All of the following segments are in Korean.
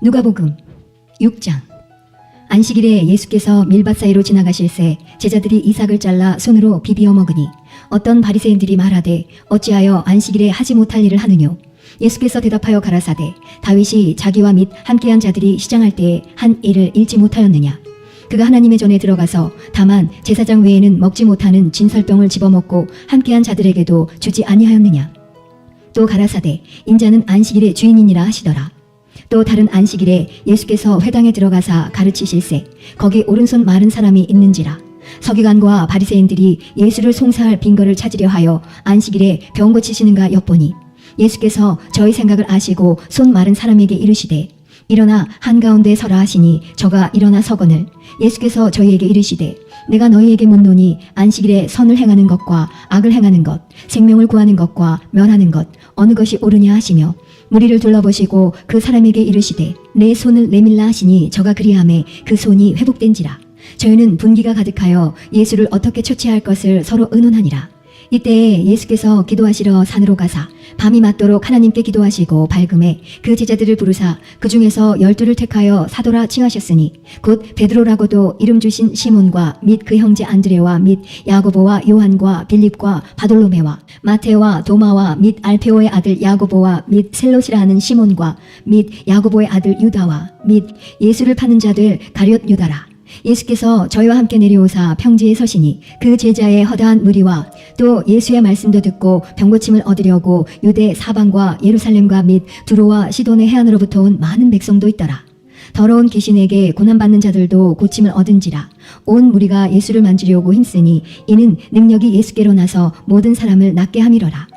누가복음 6장. 안식일에 예수께서 밀밭 사이로 지나가실새 제자들이 이삭을 잘라 손으로 비비어 먹으니 어떤 바리새인들이 말하되 어찌하여 안식일에 하지 못할 일을 하느뇨. 예수께서 대답하여 가라사대 다윗이 자기와 및 함께한 자들이 시장할 때에 한 일을 잃지 못하였느냐. 그가 하나님의 전에 들어가서 다만 제사장 외에는 먹지 못하는 진설병을 집어먹고 함께한 자들에게도 주지 아니하였느냐. 또 가라사대 인자는 안식일의 주인이니라 하시더라. 또 다른 안식일에 예수께서 회당에 들어가사 가르치실새 거기 오른손 마른 사람이 있는지라. 서기관과 바리새인들이 예수를 송사할 빈거를 찾으려 하여 안식일에 병 고치시는가 엿보니 예수께서 저희 생각을 아시고 손 마른 사람에게 이르시되 일어나 한가운데 서라 하시니 저가 일어나 서거늘 예수께서 저희에게 이르시되 내가 너희에게 묻노니 안식일에 선을 행하는 것과 악을 행하는 것, 생명을 구하는 것과 멸하는 것 어느 것이 옳으냐 하시며 무리를 둘러보시고 그 사람에게 이르시되 내 손을 내밀라 하시니 저가 그리하매 그 손이 회복된지라. 저희는 분기가 가득하여 예수를 어떻게 처치할 것을 서로 의논하니라. 이때에 예수께서 기도하시러 산으로 가사 밤이 맞도록 하나님께 기도하시고 밝음에 그 제자들을 부르사 그 중에서 12를 택하여 사도라 칭하셨으니 곧 베드로라고도 이름 주신 시몬과 및 그 형제 안드레와 및 야고보와 요한과 빌립과 바돌로메와 마테와 도마와 및 알페오의 아들 야고보와 및 셀롯이라 하는 시몬과 및 야고보의 아들 유다와 및 예수를 파는 자들 가룟 유다라. 예수께서 저희와 함께 내려오사 평지에 서시니 그 제자의 허다한 무리와 또 예수의 말씀도 듣고 병고침을 얻으려고 유대 사방과 예루살렘과 및 두로와 시돈의 해안으로부터 온 많은 백성도 있더라. 더러운 귀신에게 고난받는 자들도 고침을 얻은지라. 온 무리가 예수를 만지려고 힘쓰니 이는 능력이 예수께로 나서 모든 사람을 낫게 함이러라.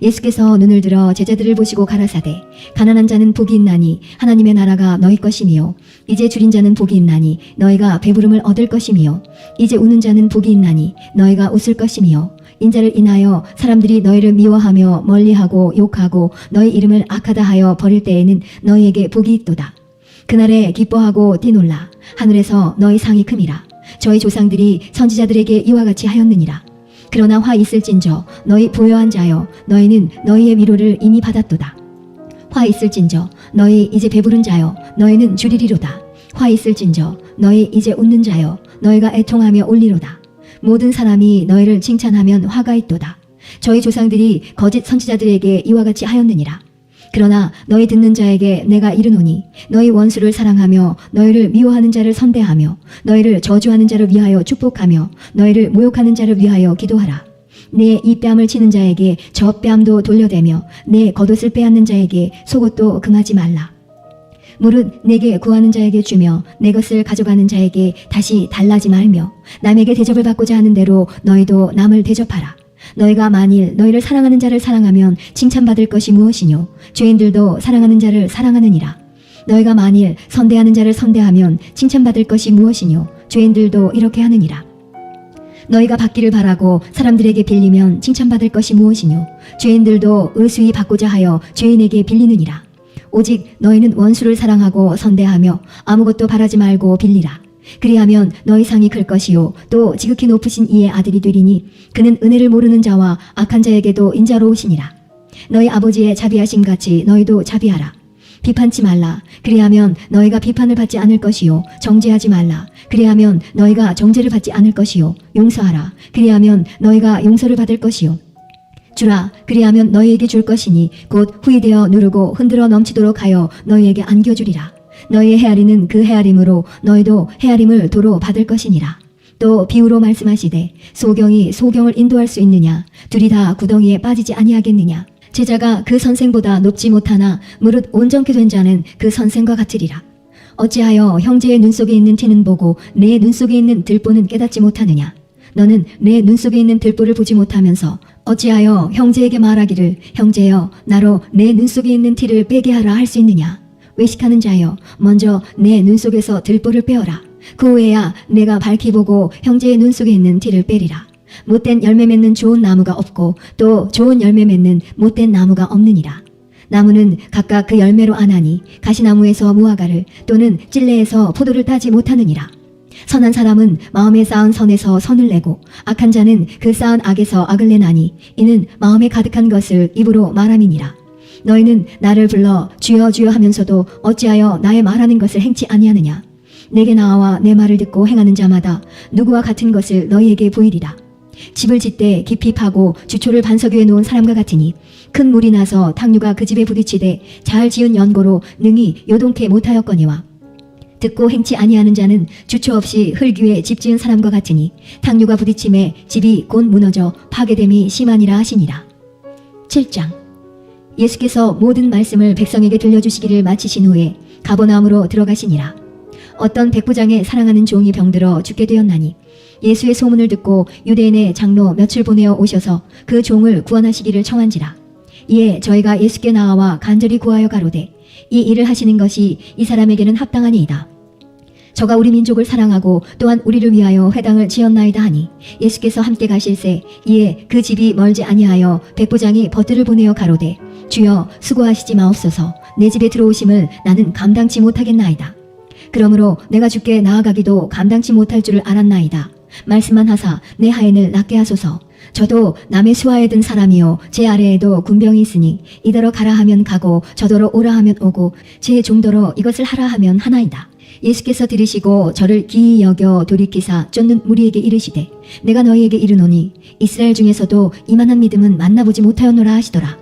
예수께서 눈을 들어 제자들을 보시고 가라사대 가난한 자는 복이 있나니 하나님의 나라가 너희 것이며 이제 줄인 자는 복이 있나니 너희가 배부름을 얻을 것이며 이제 우는 자는 복이 있나니 너희가 웃을 것이며 인자를 인하여 사람들이 너희를 미워하며 멀리하고 욕하고 너희 이름을 악하다 하여 버릴 때에는 너희에게 복이 있도다. 그날에 기뻐하고 뛰놀라. 하늘에서 너희 상이 큼이라. 저희 조상들이 선지자들에게 이와 같이 하였느니라. 그러나 화 있을진저 너희 부요한 자여 너희는 너희의 위로를 이미 받았도다. 화 있을진저 너희 이제 배부른 자여 너희는 주리리로다. 화 있을진저 너희 이제 웃는 자여 너희가 애통하며 울리로다. 모든 사람이 너희를 칭찬하면 화가 있도다. 저희 조상들이 거짓 선지자들에게 이와 같이 하였느니라. 그러나 너희 듣는 자에게 내가 이르노니 너희 원수를 사랑하며 너희를 미워하는 자를 선대하며 너희를 저주하는 자를 위하여 축복하며 너희를 모욕하는 자를 위하여 기도하라. 내 이 뺨을 치는 자에게 저 뺨도 돌려대며 내 겉옷을 빼앗는 자에게 속옷도 금하지 말라. 무릇 내게 구하는 자에게 주며 내 것을 가져가는 자에게 다시 달라지 말며 남에게 대접을 받고자 하는 대로 너희도 남을 대접하라. 너희가 만일 너희를 사랑하는 자를 사랑하면 칭찬받을 것이 무엇이뇨. 죄인들도 사랑하는 자를 사랑하느니라. 너희가 만일 선대하는 자를 선대하면 칭찬받을 것이 무엇이뇨. 죄인들도 이렇게 하느니라. 너희가 받기를 바라고 사람들에게 빌리면 칭찬받을 것이 무엇이뇨. 죄인들도 의수히 받고자 하여 죄인에게 빌리느니라. 오직 너희는 원수를 사랑하고 선대하며 아무것도 바라지 말고 빌리라. 그리하면 너희 상이 클 것이요 또 지극히 높으신 이의 아들이 되리니 그는 은혜를 모르는 자와 악한 자에게도 인자로우시니라. 너희 아버지의 자비하심 같이 너희도 자비하라. 비판치 말라. 그리하면 너희가 비판을 받지 않을 것이요 정죄하지 말라. 그리하면 너희가 정죄를 받지 않을 것이요 용서하라. 그리하면 너희가 용서를 받을 것이요 주라. 그리하면 너희에게 줄 것이니 곧 후이되어 누르고 흔들어 넘치도록 하여 너희에게 안겨주리라. 너희의 헤아리는 그 헤아림으로 너희도 헤아림을 도로 받을 것이니라. 또 비유로 말씀하시되 소경이 소경을 인도할 수 있느냐. 둘이 다 구덩이에 빠지지 아니하겠느냐. 제자가 그 선생보다 높지 못하나 무릇 온전케 된 자는 그 선생과 같으리라. 어찌하여 형제의 눈 속에 있는 티는 보고 내 눈 속에 있는 들보는 깨닫지 못하느냐. 너는 내 눈 속에 있는 들보를 보지 못하면서 어찌하여 형제에게 말하기를 형제여 나로 내 눈 속에 있는 티를 빼게 하라 할 수 있느냐. 외식하는 자여 먼저 내 눈 속에서 들보를 빼어라. 그 후에야 내가 밝히 보고 형제의 눈 속에 있는 티를 빼리라. 못된 열매 맺는 좋은 나무가 없고 또 좋은 열매 맺는 못된 나무가 없느니라. 나무는 각각 그 열매로 아나니 가시나무에서 무화과를 또는 찔레에서 포도를 따지 못하느니라. 선한 사람은 마음에 쌓은 선에서 선을 내고 악한 자는 그 쌓은 악에서 악을 내나니 이는 마음에 가득한 것을 입으로 말함이니라. 너희는 나를 불러 주여 주여 하면서도 어찌하여 나의 말하는 것을 행치 아니하느냐. 내게 나와 내 말을 듣고 행하는 자마다 누구와 같은 것을 너희에게 보이리라. 집을 짓되 깊이 파고 주초를 반석 위에 놓은 사람과 같으니 큰 물이 나서 탕류가 그 집에 부딪히되 잘 지은 연고로 능히 요동케 못하였거니와 듣고 행치 아니하는 자는 주초 없이 흙 위에 집 지은 사람과 같으니 탕류가 부딪힘에 집이 곧 무너져 파괴됨이 심하니라 하시니라. 7장. 예수께서 모든 말씀을 백성에게 들려주시기를 마치신 후에 가버나움으로 들어가시니라. 어떤 백부장의 사랑하는 종이 병들어 죽게 되었나니 예수의 소문을 듣고 유대인의 장로 며칠 보내어 오셔서 그 종을 구원하시기를 청한지라. 이에 저희가 예수께 나와 간절히 구하여 가로되 이 일을 하시는 것이 이 사람에게는 합당하니이다. 저가 우리 민족을 사랑하고 또한 우리를 위하여 회당을 지었나이다 하니 예수께서 함께 가실새 이에 그 집이 멀지 아니하여 백부장이 벗들을 보내어 가로되 주여 수고하시지 마옵소서. 내 집에 들어오심을 나는 감당치 못하겠나이다. 그러므로 내가 주께 나아가기도 감당치 못할 줄을 알았나이다. 말씀만 하사 내 하인을 낫게 하소서. 저도 남의 수하에 든 사람이요 제 아래에도 군병이 있으니 이더러 가라 하면 가고 저더러 오라 하면 오고 제 종더러 이것을 하라 하면 하나이다. 예수께서 들으시고 저를 기이 여겨 돌이키사 쫓는 무리에게 이르시되 내가 너희에게 이르노니 이스라엘 중에서도 이만한 믿음은 만나보지 못하였노라 하시더라.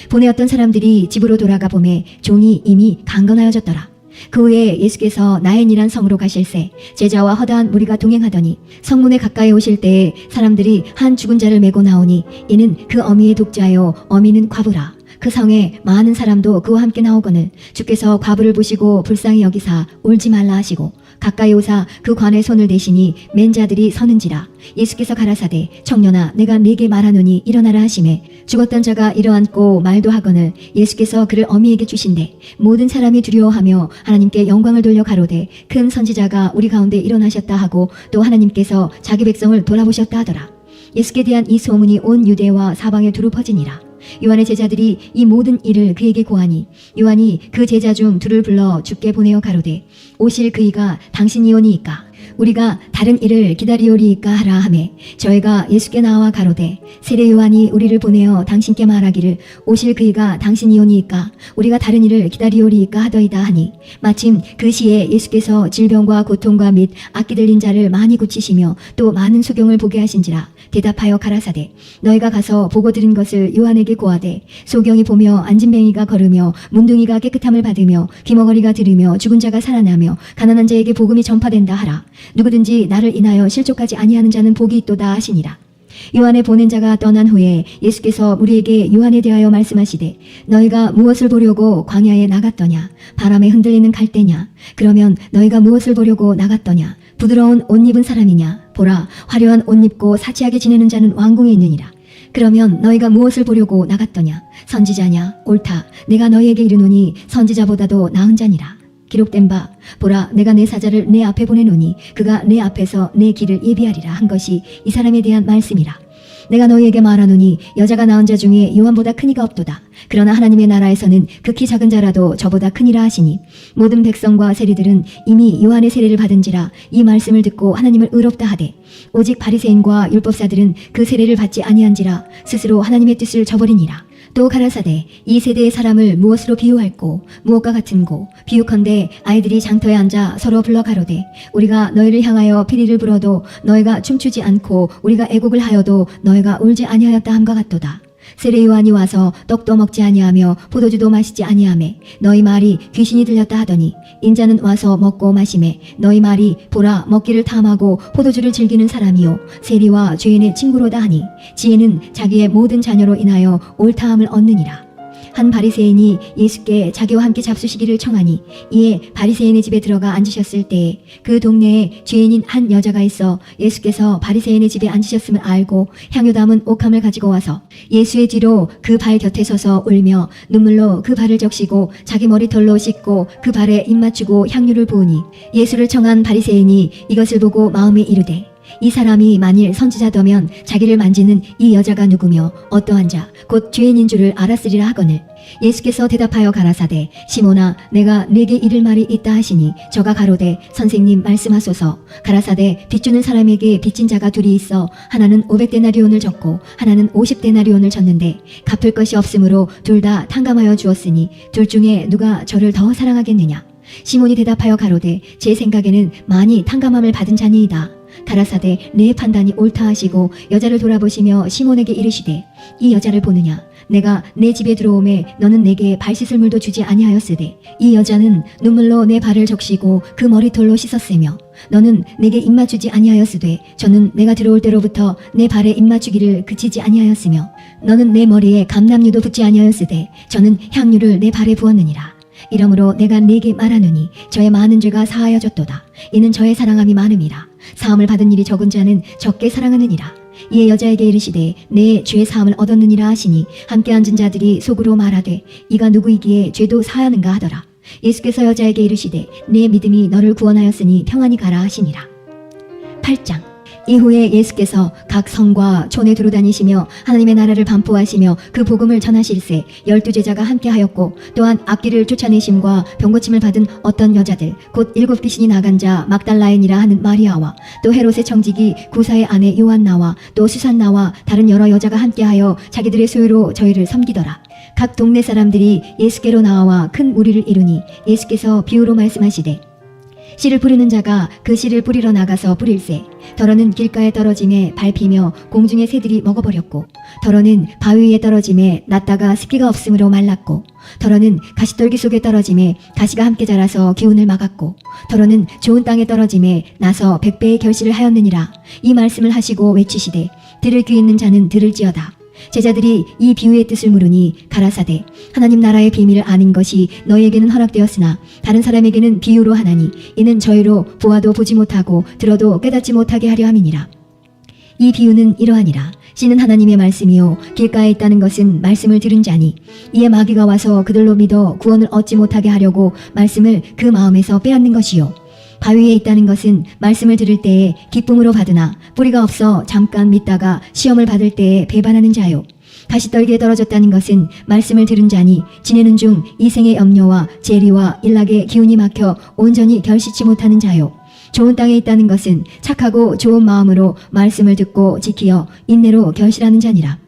보내었던 사람들이 집으로 돌아가 보매 종이 이미 강건하여졌더라. 그 후에 예수께서 나인이란 성으로 가실새 제자와 허다한 무리가 동행하더니 성문에 가까이 오실 때에 사람들이 한 죽은 자를 메고 나오니 이는 그 어미의 독자요 어미는 과부라. 그 성에 많은 사람도 그와 함께 나오거늘 주께서 과부를 보시고 불쌍히 여기사 울지 말라 하시고 가까이 오사 그 관에 손을 대시니 맨 자들이 서는지라. 예수께서 가라사대 청년아 내가 네게 말하노니 일어나라 하시매 죽었던 자가 일어앉고 말도 하거늘 예수께서 그를 어미에게 주신대 모든 사람이 두려워하며 하나님께 영광을 돌려 가로되 큰 선지자가 우리 가운데 일어나셨다 하고 또 하나님께서 자기 백성을 돌아보셨다 하더라. 예수께 대한 이 소문이 온 유대와 사방에 두루 퍼지니라. 요한의 제자들이 이 모든 일을 그에게 고하니 요한이 그 제자 중 둘을 불러 주께 보내어 가로되 오실 그이가 당신이오니이까 우리가 다른 일을 기다리오리이까 하라 하매 저희가 예수께 나와 가로되 세례 요한이 우리를 보내어 당신께 말하기를 오실 그이가 당신이오니이까 우리가 다른 일을 기다리오리이까 하더이다 하니 마침 그 시에 예수께서 질병과 고통과 및 악기 들린 자를 많이 고치시며 또 많은 소경을 보게 하신지라. 대답하여 가라사대 너희가 가서 보고 들은 것을 요한에게 고하되 소경이 보며 안진뱅이가 걸으며 문둥이가 깨끗함을 받으며 귀머거리가 들으며 죽은 자가 살아나며 가난한 자에게 복음이 전파된다 하라. 누구든지 나를 인하여 실족하지 아니하는 자는 복이 있도다 하시니라. 요한의 보낸 자가 떠난 후에 예수께서 우리에게 요한에 대하여 말씀하시되 너희가 무엇을 보려고 광야에 나갔더냐. 바람에 흔들리는 갈대냐. 그러면 너희가 무엇을 보려고 나갔더냐. 부드러운 옷 입은 사람이냐. 보라 화려한 옷 입고 사치하게 지내는 자는 왕궁에 있느니라. 그러면 너희가 무엇을 보려고 나갔더냐. 선지자냐. 옳다. 내가 너희에게 이르노니 선지자보다도 나은 자니라. 기록된 바 보라 내가 내 사자를 내 앞에 보내노니 그가 내 앞에서 내 길을 예비하리라 한 것이 이 사람에 대한 말씀이라. 내가 너희에게 말하노니 여자가 낳은 자 중에 요한보다 큰 이가 없도다. 그러나 하나님의 나라에서는 극히 작은 자라도 저보다 크니라 하시니 모든 백성과 세리들은 이미 요한의 세례를 받은지라 이 말씀을 듣고 하나님을 의롭다 하되 오직 바리새인과 율법사들은 그 세례를 받지 아니한지라 스스로 하나님의 뜻을 저버리니라. 또 가라사대 이 세대의 사람을 무엇으로 비유할꼬 무엇과 같은고 비유컨대 아이들이 장터에 앉아 서로 불러 가로되 우리가 너희를 향하여 피리를 불어도 너희가 춤추지 않고 우리가 애곡을 하여도 너희가 울지 아니하였다 함과 같도다. 세례 요한이 와서 떡도 먹지 아니하며 포도주도 마시지 아니하매 너희 말이 귀신이 들렸다 하더니 인자는 와서 먹고 마시매 너희 말이 보라 먹기를 탐하고 포도주를 즐기는 사람이요 세리와 죄인의 친구로다 하니 지혜는 자기의 모든 자녀로 인하여 옳다함을 얻느니라. 한 바리새인이 예수께 자기와 함께 잡수시기를 청하니 이에 바리새인의 집에 들어가 앉으셨을 때에 그 동네에 죄인인 한 여자가 있어 예수께서 바리새인의 집에 앉으셨음을 알고 향유 담은 옥함을 가지고 와서 예수의 뒤로 그 발 곁에 서서 울며 눈물로 그 발을 적시고 자기 머리털로 씻고 그 발에 입 맞추고 향유를 부으니 예수를 청한 바리새인이 이것을 보고 마음에 이르되 이 사람이 만일 선지자더면 자기를 만지는 이 여자가 누구며 어떠한 자 곧 죄인인 줄을 알았으리라 하거늘 예수께서 대답하여 가라사대 시몬아 내가 네게 이를 말이 있다 하시니 저가 가로되 선생님 말씀하소서. 가라사대 빚주는 사람에게 빚진 자가 둘이 있어 하나는 500데나리온을 졌고 하나는 50데나리온을 졌는데 갚을 것이 없으므로 둘 다 탕감하여 주었으니 둘 중에 누가 저를 더 사랑하겠느냐. 시몬이 대답하여 가로되 제 생각에는 많이 탕감함을 받은 자니이다. 가라사대 내 판단이 옳다 하시고 여자를 돌아보시며 시몬에게 이르시되 이 여자를 보느냐. 내가 내 집에 들어오매 너는 내게 발 씻을 물도 주지 아니하였으되 이 여자는 눈물로 내 발을 적시고 그 머리털로 씻었으며 너는 내게 입맞추지 아니하였으되 저는 내가 들어올 때로부터 내 발에 입맞추기를 그치지 아니하였으며 너는 내 머리에 감람유도 붓지 아니하였으되 저는 향유를 내 발에 부었느니라. 이러므로 내가 네게 말하노니 저의 많은 죄가 사하여졌도다. 이는 저의 사랑함이 많음이라. 사함을 받은 일이 적은 자는 적게 사랑하느니라. 이에 여자에게 이르시되 내 죄 사함을 얻었느니라 하시니 함께 앉은 자들이 속으로 말하되 이가 누구이기에 죄도 사하는가 하더라. 예수께서 여자에게 이르시되 내 믿음이 너를 구원하였으니 평안히 가라 하시니라. 8장. 이후에 예수께서 각 성과 촌에 두루다니시며 하나님의 나라를 반포하시며 그 복음을 전하실세 12제자가 함께하였고 또한 악귀를 쫓아내심과 병고침을 받은 어떤 여자들 곧 7 귀신이 나간 자 막달라인이라 하는 마리아와 또 헤롯의 청지기 구사의 아내 요한나와 또 수산나와 다른 여러 여자가 함께하여 자기들의 소유로 저희를 섬기더라. 각 동네 사람들이 예수께로 나와 큰 무리를 이루니 예수께서 비유로 말씀하시되 씨를 뿌리는 자가 그 씨를 뿌리러 나가서 뿌릴새 덜어는 길가에 떨어짐에 밟히며 공중의 새들이 먹어버렸고 덜어는 바위 위에 떨어짐에 났다가 습기가 없으므로 말랐고 덜어는 가시떨기 속에 떨어짐에 가시가 함께 자라서 기운을 막았고 덜어는 좋은 땅에 떨어짐에 나서 100배의 결실을 하였느니라. 이 말씀을 하시고 외치시되 들을 귀 있는 자는 들을지어다. 제자들이 이 비유의 뜻을 물으니 가라사대 하나님 나라의 비밀을 아는 것이 너희에게는 허락되었으나 다른 사람에게는 비유로 하나니 이는 저희로 보아도 보지 못하고 들어도 깨닫지 못하게 하려 함이니라. 이 비유는 이러하니라. 씨는 하나님의 말씀이요 길가에 있다는 것은 말씀을 들은 자니 이에 마귀가 와서 그들로 믿어 구원을 얻지 못하게 하려고 말씀을 그 마음에서 빼앗는 것이요 바위에 있다는 것은 말씀을 들을 때에 기쁨으로 받으나 뿌리가 없어 잠깐 믿다가 시험을 받을 때에 배반하는 자요. 가시떨기에 떨어졌다는 것은 말씀을 들은 자니 지내는 중 이 생의 염려와 재리와 일락의 기운이 막혀 온전히 결시치 못하는 자요. 좋은 땅에 있다는 것은 착하고 좋은 마음으로 말씀을 듣고 지키어 인내로 결실하는 자니라.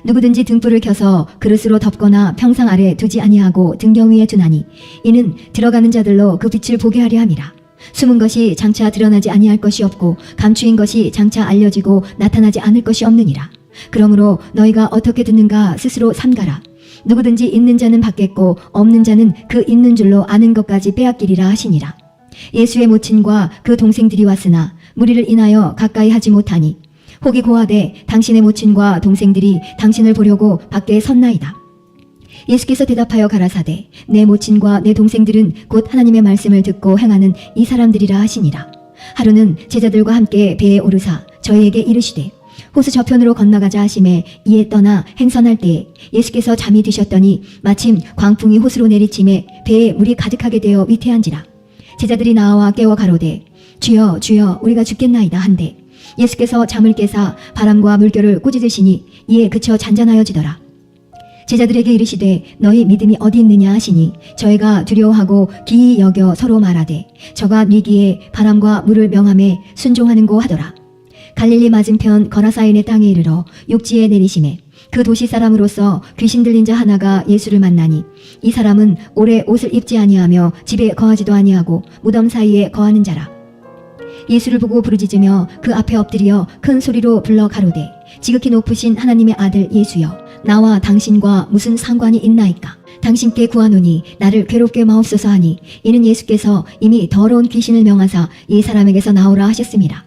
누구든지 등불을 켜서 그릇으로 덮거나 평상 아래 두지 아니하고 등경 위에 두나니 이는 들어가는 자들로 그 빛을 보게 하려 함이라. 숨은 것이 장차 드러나지 아니할 것이 없고 감추인 것이 장차 알려지고 나타나지 않을 것이 없느니라. 그러므로 너희가 어떻게 듣는가 스스로 삼가라. 누구든지 있는 자는 받겠고 없는 자는 그 있는 줄로 아는 것까지 빼앗기리라 하시니라. 예수의 모친과 그 동생들이 왔으나 무리를 인하여 가까이 하지 못하니 혹이 고하되 당신의 모친과 동생들이 당신을 보려고 밖에 섰나이다. 예수께서 대답하여 가라사대 내 모친과 내 동생들은 곧 하나님의 말씀을 듣고 행하는 이 사람들이라 하시니라. 하루는 제자들과 함께 배에 오르사 저희에게 이르시되 호수 저편으로 건너가자 하심에 이에 떠나 행선할 때에 예수께서 잠이 드셨더니 마침 광풍이 호수로 내리침에 배에 물이 가득하게 되어 위태한지라. 제자들이 나와 깨워 가로되 주여 주여 우리가 죽겠나이다 한데 예수께서 잠을 깨사 바람과 물결을 꾸짖으시니 이에 그쳐 잔잔하여지더라. 제자들에게 이르시되 너희 믿음이 어디 있느냐 하시니 저희가 두려워하고 기이 여겨 서로 말하되 저가 뉘기에 바람과 물을 명함에 순종하는고 하더라. 갈릴리 맞은편 거라사인의 땅에 이르러 육지에 내리심에 그 도시 사람으로서 귀신 들린 자 하나가 예수를 만나니 이 사람은 오래 옷을 입지 아니하며 집에 거하지도 아니하고 무덤 사이에 거하는 자라. 예수를 보고 부르짖으며 그 앞에 엎드려 큰 소리로 불러 가로되 지극히 높으신 하나님의 아들 예수여 나와 당신과 무슨 상관이 있나이까. 당신께 구하노니 나를 괴롭게 마옵소서 하니 이는 예수께서 이미 더러운 귀신을 명하사 이 사람에게서 나오라 하셨습니다.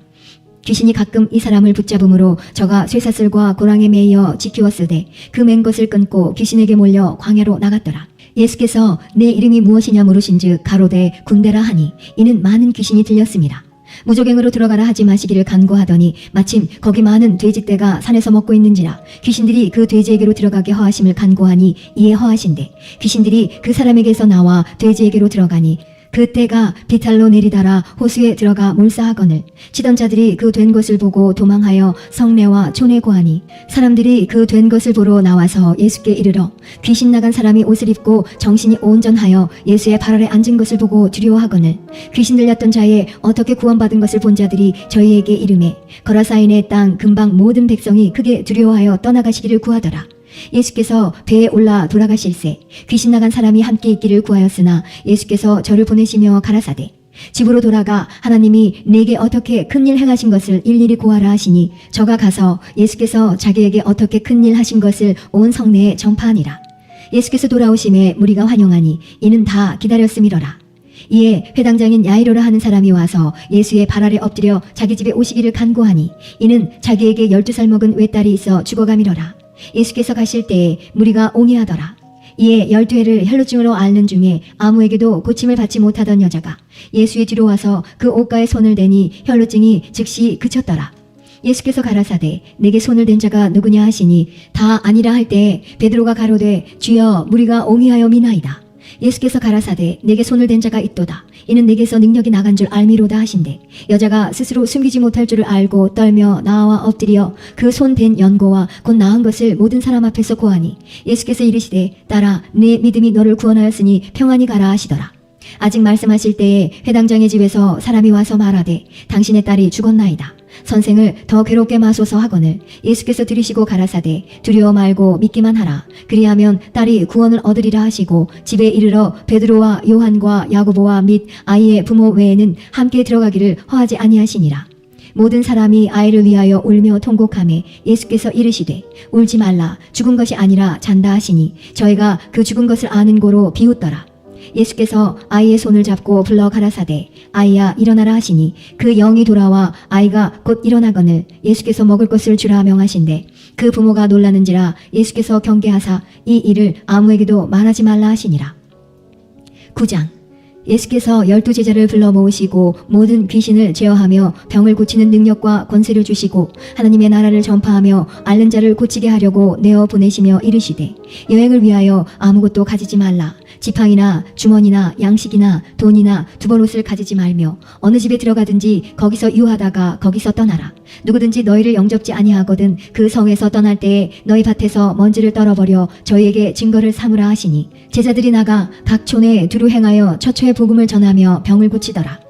귀신이 가끔 이 사람을 붙잡음으로 저가 쇠사슬과 고랑에 매여 지키었으되 그 맨 것을 끊고 귀신에게 몰려 광야로 나갔더라. 예수께서 내 이름이 무엇이냐 물으신즉 가로되 군대라 하니 이는 많은 귀신이 들렸습니다. 무조갱으로 들어가라 하지 마시기를 간구하더니 마침 거기 많은 돼지떼가 산에서 먹고 있는지라 귀신들이 그 돼지에게로 들어가게 허하심을 간구하니 이에 허하신대 귀신들이 그 사람에게서 나와 돼지에게로 들어가니 그때가 비탈로 내리다라 호수에 들어가 몰사하거늘 치던 자들이 그 된 것을 보고 도망하여 성내와 촌에 고하니 사람들이 그 된 것을 보러 나와서 예수께 이르러 귀신 나간 사람이 옷을 입고 정신이 온전하여 예수의 발 아래 앉은 것을 보고 두려워하거늘 귀신 들렸던 자의 어떻게 구원받은 것을 본 자들이 저희에게 이르매 거라사인의 땅 근방 모든 백성이 크게 두려워하여 떠나가시기를 구하더라. 예수께서 배에 올라 돌아가실새 귀신 나간 사람이 함께 있기를 구하였으나 예수께서 저를 보내시며 가라사대 집으로 돌아가 하나님이 내게 어떻게 큰일 행하신 것을 일일이 고하라 하시니 저가 가서 예수께서 자기에게 어떻게 큰일 하신 것을 온 성내에 전파하니라. 예수께서 돌아오심에 무리가 환영하니 이는 다 기다렸음이로라. 이에 회당장인 야이로라 하는 사람이 와서 예수의 발 아래 엎드려 자기 집에 오시기를 간구하니 이는 자기에게 12살 먹은 외딸이 있어 죽어감이로라. 예수께서 가실 때에 무리가 옹이하더라. 이에 12회를 혈루증으로 앓는 중에 아무에게도 고침을 받지 못하던 여자가 예수의 뒤로 와서 그 옷가에 손을 대니 혈루증이 즉시 그쳤더라. 예수께서 가라사대 내게 손을 댄 자가 누구냐 하시니 다 아니라 할 때에 베드로가 가로되 주여 무리가 옹이하여 미나이다. 예수께서 가라사대 내게 손을 댄 자가 있도다. 이는 내게서 능력이 나간 줄 알미로다 하신대 여자가 스스로 숨기지 못할 줄을 알고 떨며 나와 엎드려 그 손 댄 연고와 곧 나은 것을 모든 사람 앞에서 고하니 예수께서 이르시되 딸아 내 믿음이 너를 구원하였으니 평안히 가라 하시더라. 아직 말씀하실 때에 회당장의 집에서 사람이 와서 말하되 당신의 딸이 죽었나이다. 선생을 더 괴롭게 마소서 하거늘 예수께서 들으시고 가라사대 두려워 말고 믿기만 하라. 그리하면 딸이 구원을 얻으리라 하시고 집에 이르러 베드로와 요한과 야고보와 및 아이의 부모 외에는 함께 들어가기를 허하지 아니하시니라. 모든 사람이 아이를 위하여 울며 통곡하매 예수께서 이르시되 울지 말라 죽은 것이 아니라 잔다 하시니 저희가 그 죽은 것을 아는 고로 비웃더라. 예수께서 아이의 손을 잡고 불러 가라사대 아이야 일어나라 하시니 그 영이 돌아와 아이가 곧 일어나거늘 예수께서 먹을 것을 주라 명하신대 그 부모가 놀라는지라 예수께서 경계하사 이 일을 아무에게도 말하지 말라 하시니라. 9장 예수께서 12제자를 불러 모으시고 모든 귀신을 제어하며 병을 고치는 능력과 권세를 주시고 하나님의 나라를 전파하며 앓는 자를 고치게 하려고 내어 보내시며 이르시되 여행을 위하여 아무것도 가지지 말라. 지팡이나 주머니나 양식이나 돈이나 두벌옷을 가지지 말며 어느 집에 들어가든지 거기서 유하다가 거기서 떠나라. 누구든지 너희를 영접지 아니하거든 그 성에서 떠날 때에 너희 밭에서 먼지를 떨어버려 저희에게 증거를 삼으라 하시니 제자들이 나가 각 촌에 두루 행하여 처처의 복음을 전하며 병을 고치더라.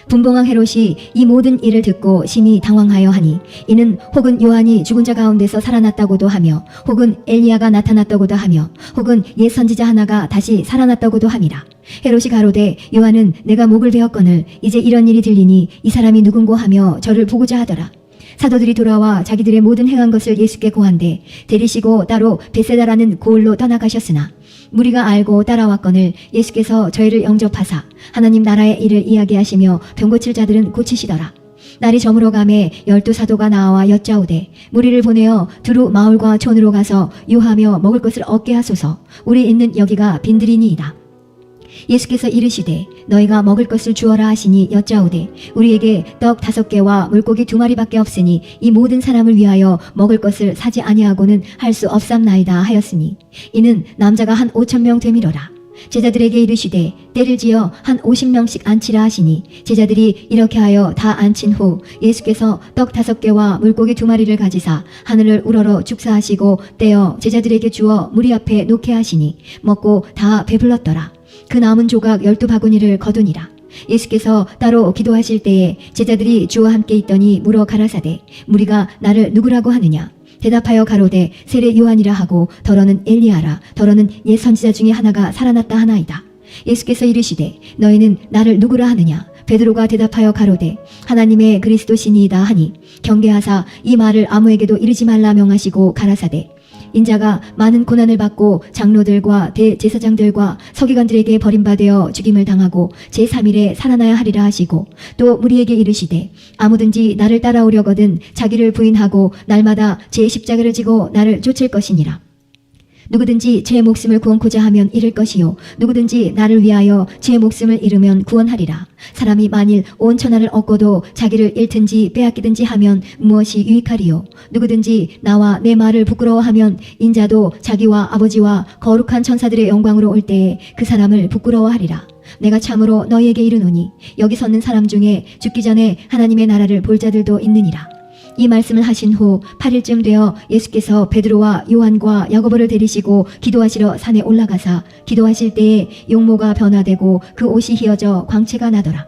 분봉왕 헤롯이 이 모든 일을 듣고 심히 당황하여 하니 이는 혹은 요한이 죽은 자 가운데서 살아났다고도 하며 혹은 엘리야가 나타났다고도 하며 혹은 옛 선지자 하나가 다시 살아났다고도 함이라. 헤롯이 가로되 요한은 내가 목을 베었거늘 이제 이런 일이 들리니 이 사람이 누군고 하며 저를 보고자 하더라. 사도들이 돌아와 자기들의 모든 행한 것을 예수께 고한대 데리시고 따로 베세다라는 고을로 떠나가셨으나 무리가 알고 따라왔거늘 예수께서 저희를 영접하사 하나님 나라의 일을 이야기하시며 병 고칠 자들은 고치시더라. 날이 저물어 가매 12사도가 나와 여짜오되 무리를 보내어 두루 마을과 촌으로 가서 유하며 먹을 것을 얻게 하소서. 우리 있는 여기가 빈들이니이다. 예수께서 이르시되 너희가 먹을 것을 주어라 하시니 여짜오되 우리에게 떡 5개와 물고기 2마리밖에 없으니 이 모든 사람을 위하여 먹을 것을 사지 아니하고는 할 수 없삼나이다 하였으니 이는 남자가 한 5,000명 되미로라. 제자들에게 이르시되 때를 지어 한 50명씩 앉히라 하시니 제자들이 이렇게 하여 다 앉힌 후 예수께서 떡 5개와 물고기 2마리를 가지사 하늘을 우러러 축사하시고 떼어 제자들에게 주어 무리 앞에 놓게 하시니 먹고 다 배불렀더라. 그 남은 조각 12바구니를 거두니라. 예수께서 따로 기도하실 때에 제자들이 주와 함께 있더니 물어 가라사대 무리가 나를 누구라고 하느냐. 대답하여 가로되 세례 요한이라 하고 더러는 엘리야라. 더러는 옛 선지자 중에 하나가 살아났다 하나이다. 예수께서 이르시되 너희는 나를 누구라 하느냐. 베드로가 대답하여 가로되 하나님의 그리스도시니이다 하니 경계하사 이 말을 아무에게도 이르지 말라 명하시고 가라사대 인자가 많은 고난을 받고 장로들과 대제사장들과 서기관들에게 버림받아 죽임을 당하고 제3일에 살아나야 하리라 하시고 또 무리에게 이르시되 아무든지 나를 따라오려거든 자기를 부인하고 날마다 제 십자가를 지고 나를 쫓을 것이니라. 누구든지 제 목숨을 구원코자 하면 잃을 것이요 누구든지 나를 위하여 제 목숨을 잃으면 구원하리라. 사람이 만일 온 천하를 얻고도 자기를 잃든지 빼앗기든지 하면 무엇이 유익하리요. 누구든지 나와 내 말을 부끄러워하면 인자도 자기와 아버지와 거룩한 천사들의 영광으로 올 때에 그 사람을 부끄러워하리라. 내가 참으로 너희에게 이르노니 여기 섰는 사람 중에 죽기 전에 하나님의 나라를 볼 자들도 있느니라. 이 말씀을 하신 후 8일쯤 되어 예수께서 베드로와 요한과 야고보를 데리시고 기도하시러 산에 올라가사 기도하실 때에 용모가 변화되고 그 옷이 휘어져 광채가 나더라.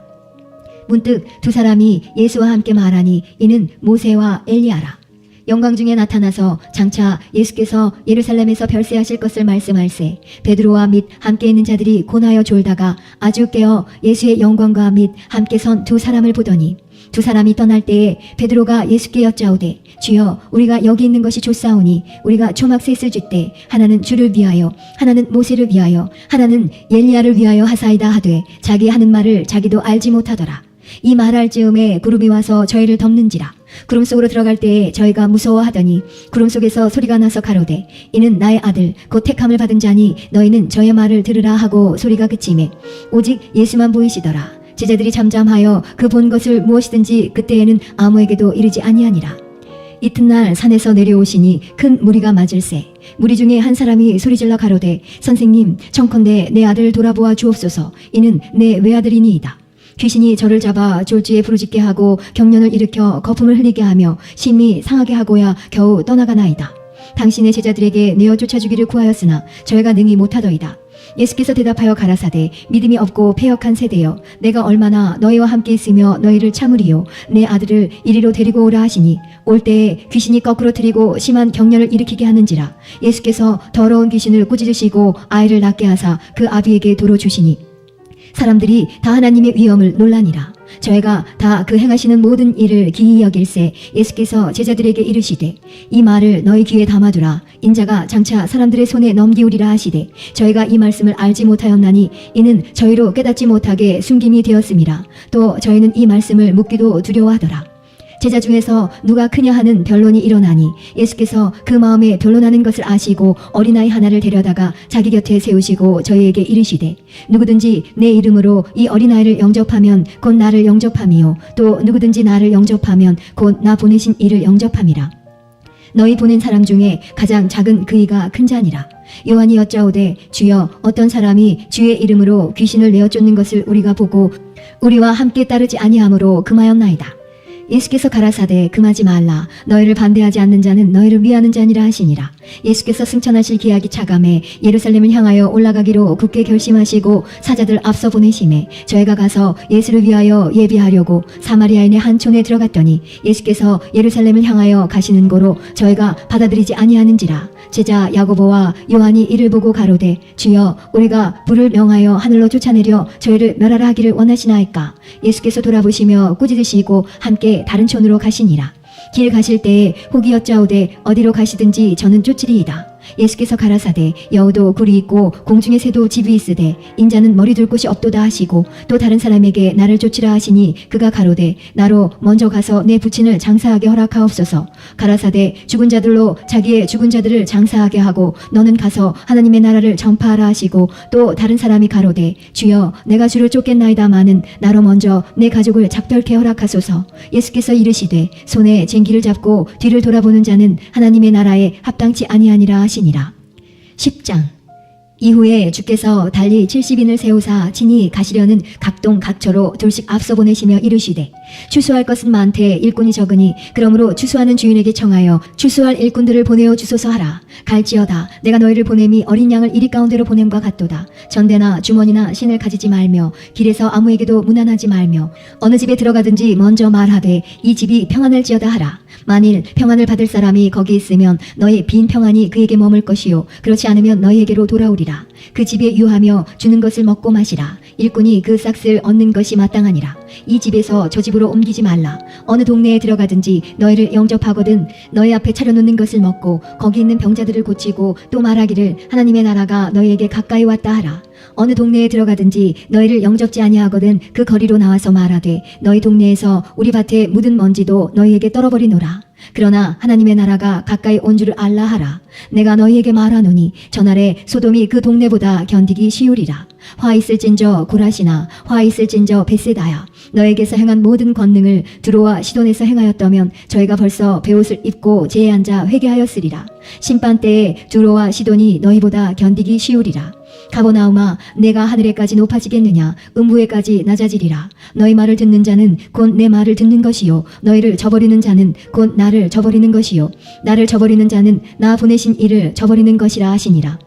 문득 두 사람이 예수와 함께 말하니 이는 모세와 엘리야라. 영광 중에 나타나서 장차 예수께서 예루살렘에서 별세하실 것을 말씀할세 베드로와 및 함께 있는 자들이 고나여 졸다가 아주 깨어 예수의 영광과 및 함께 선 두 사람을 보더니 두 사람이 떠날 때에 베드로가 예수께 여짜오되 주여 우리가 여기 있는 것이 좋사오니 우리가 초막 셋을 쥐때 하나는 주를 위하여 하나는 모세를 위하여 하나는 엘리야를 위하여 하사이다 하되 자기 하는 말을 자기도 알지 못하더라. 이 말할 즈음에 구름이 와서 저희를 덮는지라. 구름 속으로 들어갈 때에 저희가 무서워하더니 구름 속에서 소리가 나서 가로되 이는 나의 아들 곧 택함을 받은 자니 너희는 저의 말을 들으라 하고 소리가 그치매 오직 예수만 보이시더라. 제자들이 잠잠하여 그 본 것을 무엇이든지 그때에는 아무에게도 이르지 아니하니라. 이튿날 산에서 내려오시니 큰 무리가 맞을세 무리 중에 한 사람이 소리질러 가로되 선생님 청컨대 내 아들 돌아보아 주옵소서 이는 내 외아들이니이다. 귀신이 저를 잡아 졸지에 부르짖게 하고 경련을 일으켜 거품을 흘리게 하며 심히 상하게 하고야 겨우 떠나가나이다. 당신의 제자들에게 내어 쫓아주기를 구하였으나 저희가 능히 못하더이다. 예수께서 대답하여 가라사대 믿음이 없고 패역한 세대여 내가 얼마나 너희와 함께 있으며 너희를 참으리요 내 아들을 이리로 데리고 오라 하시니 올 때에 귀신이 거꾸로 트이고 심한 경련을 일으키게 하는지라. 예수께서 더러운 귀신을 꾸짖으시고 아이를 낳게 하사 그 아비에게 도로 주시니 사람들이 다 하나님의 위엄을 놀라니라. 저희가 다 그 행하시는 모든 일을 기이 여길세 예수께서 제자들에게 이르시되 이 말을 너희 귀에 담아두라. 인자가 장차 사람들의 손에 넘기우리라 하시되 저희가 이 말씀을 알지 못하였나니 이는 저희로 깨닫지 못하게 숨김이 되었음이라. 또 저희는 이 말씀을 묻기도 두려워하더라. 제자 중에서 누가 크냐 하는 변론이 일어나니 예수께서 그 마음에 변론하는 것을 아시고 어린아이 하나를 데려다가 자기 곁에 세우시고 저희에게 이르시되 누구든지 내 이름으로 이 어린아이를 영접하면 곧 나를 영접함이요 또 누구든지 나를 영접하면 곧 나 보내신 이를 영접함이라. 너희 보낸 사람 중에 가장 작은 그이가 큰 자니라. 요한이 여짜오되 주여 어떤 사람이 주의 이름으로 귀신을 내어 쫓는 것을 우리가 보고 우리와 함께 따르지 아니하므로 금하였나이다. 예수께서 가라사대 금하지 말라. 너희를 반대하지 않는 자는 너희를 위하는 자니라 하시니라. 예수께서 승천하실 기약이 차감해 예루살렘을 향하여 올라가기로 굳게 결심하시고 사자들 앞서 보내심에 저희가 가서 예수를 위하여 예비하려고 사마리아인의 한 촌에 들어갔더니 예수께서 예루살렘을 향하여 가시는 고로 저희가 받아들이지 아니하는지라. 제자 야고보와 요한이 이를 보고 가로되 주여 우리가 불을 명하여 하늘로 쫓아내려 저희를 멸하라 하기를 원하시나이까. 예수께서 돌아보시며 꾸짖으시고 함께 다른 촌으로 가시니라. 길 가실 때에 혹이 여짜오되 어디로 가시든지 저는 쫓으리이다. 예수께서 가라사대 여우도 굴이 있고 공중의 새도 집이 있으되 인자는 머리 둘 곳이 없도다 하시고 또 다른 사람에게 나를 쫓으라 하시니 그가 가로되 나로 먼저 가서 내 부친을 장사하게 허락하옵소서. 가라사대 죽은 자들로 자기의 죽은 자들을 장사하게 하고 너는 가서 하나님의 나라를 전파하라 하시고 또 다른 사람이 가로되 주여 내가 주를 쫓겠나이다마는 나로 먼저 내 가족을 작별케 허락하소서. 예수께서 이르시되 손에 쟁기를 잡고 뒤를 돌아보는 자는 하나님의 나라에 합당치 아니하니라 하시니라. 10장. 이후에 주께서 달리 70인을 세우사 친히 가시려는 각동 각처로 둘씩 앞서 보내시며 이르시되 추수할 것은 많되 일꾼이 적으니 그러므로 추수하는 주인에게 청하여 추수할 일꾼들을 보내어 주소서 하라. 갈지어다 내가 너희를 보냄이 어린 양을 이리 가운데로 보냄과 같도다. 전대나 주머니나 신을 가지지 말며 길에서 아무에게도 무난하지 말며 어느 집에 들어가든지 먼저 말하되 이 집이 평안할지어다 하라. 만일 평안을 받을 사람이 거기 있으면 너희 빈 평안이 그에게 머물 것이요 그렇지 않으면 너희에게로 돌아오리라. 그 집에 유하며 주는 것을 먹고 마시라. 일꾼이 그 싹을 얻는 것이 마땅하니라. 이 집에서 저 집으로 옮기지 말라. 어느 동네에 들어가든지 너희를 영접하거든 너희 앞에 차려놓는 것을 먹고 거기 있는 병자들을 고치고 또 말하기를 하나님의 나라가 너희에게 가까이 왔다 하라. 어느 동네에 들어가든지 너희를 영접지 아니하거든 그 거리로 나와서 말하되 너희 동네에서 우리 밭에 묻은 먼지도 너희에게 떨어버리노라. 그러나 하나님의 나라가 가까이 온 줄을 알라 하라. 내가 너희에게 말하노니 전날에 소돔이 그 동네보다 견디기 쉬우리라. 화 있을진저 고라시나 화 있을진저 벳세다야. 너에게서 행한 모든 권능을 두로와 시돈에서 행하였다면 저희가 벌써 베옷을 입고 제에 앉아 회개하였으리라. 심판 때에 두로와 시돈이 너희보다 견디기 쉬우리라. 가버나움아, 내가 하늘에까지 높아지겠느냐? 음부에까지 낮아지리라. 너희 말을 듣는 자는 곧 내 말을 듣는 것이요, 너희를 저버리는 자는 곧 나를 저버리는 것이요, 나를 저버리는 자는 나 보내신 이를 저버리는 것이라 하시니라.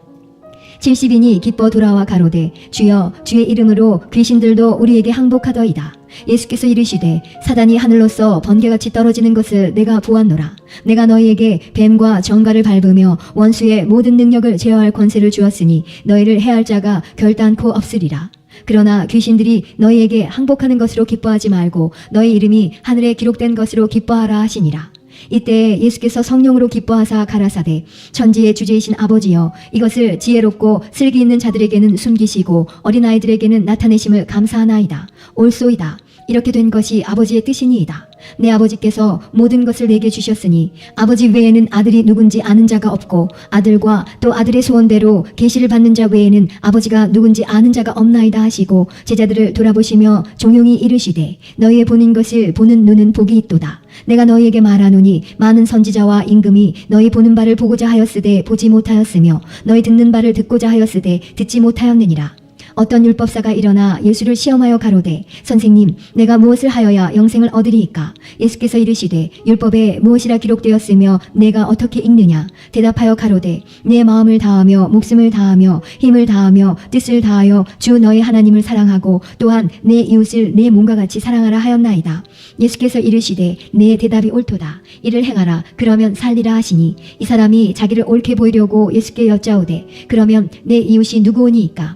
70인이 기뻐 돌아와 가로되, 주여, 주의 이름으로 귀신들도 우리에게 항복하더이다. 예수께서 이르시되, 사단이 하늘로서 번개같이 떨어지는 것을 내가 보았노라. 내가 너희에게 뱀과 정갈을 밟으며 원수의 모든 능력을 제어할 권세를 주었으니 너희를 해할 자가 결단코 없으리라. 그러나 귀신들이 너희에게 항복하는 것으로 기뻐하지 말고 너희 이름이 하늘에 기록된 것으로 기뻐하라 하시니라. 이때 예수께서 성령으로 기뻐하사 가라사대, 천지의 주제이신 아버지여, 이것을 지혜롭고 슬기 있는 자들에게는 숨기시고 어린아이들에게는 나타내심을 감사하나이다. 옳소이다. 이렇게 된 것이 아버지의 뜻이니이다. 내 아버지께서 모든 것을 내게 주셨으니 아버지 외에는 아들이 누군지 아는 자가 없고 아들과 또 아들의 소원대로 계시를 받는 자 외에는 아버지가 누군지 아는 자가 없나이다 하시고 제자들을 돌아보시며 종용이 이르시되, 너희의 보는 것을 보는 눈은 복이 있도다. 내가 너희에게 말하노니 많은 선지자와 임금이 너희 보는 바를 보고자 하였으되 보지 못하였으며 너희 듣는 바를 듣고자 하였으되 듣지 못하였느니라. 어떤 율법사가 일어나 예수를 시험하여 가로되, 선생님, 내가 무엇을 하여야 영생을 얻으리이까? 예수께서 이르시되, 율법에 무엇이라 기록되었으며 내가 어떻게 읽느냐? 대답하여 가로되, 내 마음을 다하며 목숨을 다하며 힘을 다하며 뜻을 다하여 주 너의 하나님을 사랑하고 또한 내 이웃을 내 몸과 같이 사랑하라 하였나이다. 예수께서 이르시되, 내 대답이 옳도다. 이를 행하라. 그러면 살리라 하시니, 이 사람이 자기를 옳게 보이려고 예수께 여짜오되, 그러면 내 이웃이 누구오니이까?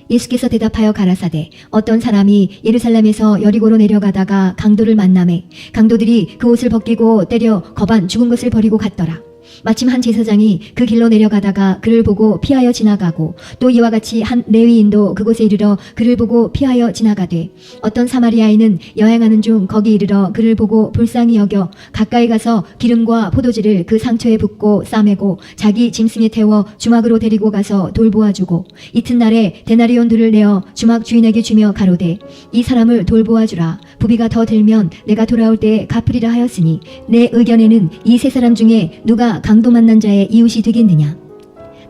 예수께서 대답하여 가라사대, 어떤 사람이 예루살렘에서 여리고로 내려가다가 강도를 만나매 강도들이 그 옷을 벗기고 때려 거반 죽은 것을 버리고 갔더라. 마침 한 제사장이 그 길로 내려가다가 그를 보고 피하여 지나가고 또 이와 같이 한 레위인도 그곳에 이르러 그를 보고 피하여 지나가되, 어떤 사마리아인은 여행하는 중 거기 이르러 그를 보고 불쌍히 여겨 가까이 가서 기름과 포도주를 그 상처에 붓고 싸매고 자기 짐승에 태워 주막으로 데리고 가서 돌보아주고 이튿날에 데나리온 둘을 내어 주막 주인에게 주며 가로되, 이 사람을 돌보아주라. 부비가 더 들면 내가 돌아올 때에 갚으리라 하였으니 내 의견에는 이 세 사람 중에 누가 강도 만난 자의 이웃이 되겠느냐?